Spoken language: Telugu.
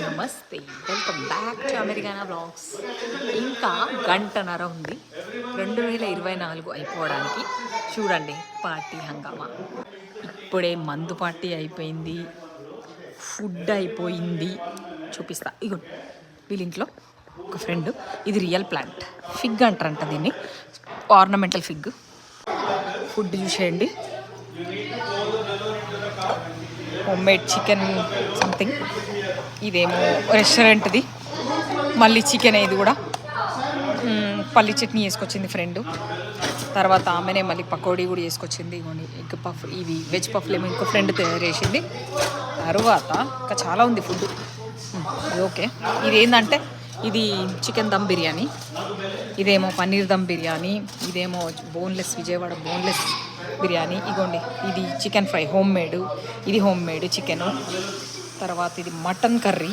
నమస్తే, వెల్కమ్ బ్యాక్ టు అమెరికానా బ్లాగ్స్. ఇంకా గంటన్నర ఉంది 2024 అయిపోవడానికి. చూడండి పార్టీ హంగామా. ఇప్పుడే మందు పార్టీ అయిపోయింది, ఫుడ్ అయిపోయింది. చూపిస్తా. ఇగో వీళ్ళింట్లో ఒక ఫ్రెండ్, ఇది రియల్ ప్లాంట్ ఫిగ్ అంటారంట దీన్ని, ఆర్నమెంటల్ ఫిగ్. ఫుడ్ చూసేయండి, హోమ్ మేడ్ చికెన్ సంథింగ్. ఇదేమో రెస్టారెంట్ది, మళ్ళీ చికెన్. ఇది కూడా పల్లి చట్నీ వేసుకొచ్చింది ఫ్రెండ్. తర్వాత ఆమెనే మళ్ళీ పకోడీ కూడా వేసుకొచ్చింది. ఇవ్వండి ఎగ్ పఫ్, ఇవి వెజ్ పఫ్లు ఏమో ఇంకో ఫ్రెండ్ తయారు చేసింది. తర్వాత ఇంకా చాలా ఉంది ఫుడ్. ఇది ఓకే. ఇది ఏంటంటే ఇది చికెన్ దమ్ బిర్యానీ, ఇదేమో పన్నీర్ దమ్ బిర్యానీ, ఇదేమో బోన్లెస్, విజయవాడ బోన్లెస్ బిర్యానీ. ఇగోండి ఇది చికెన్ ఫ్రై హోమ్ మేడ్, ఇది హోమ్ మేడ్ చికెను. తర్వాత ఇది మటన్ కర్రీ,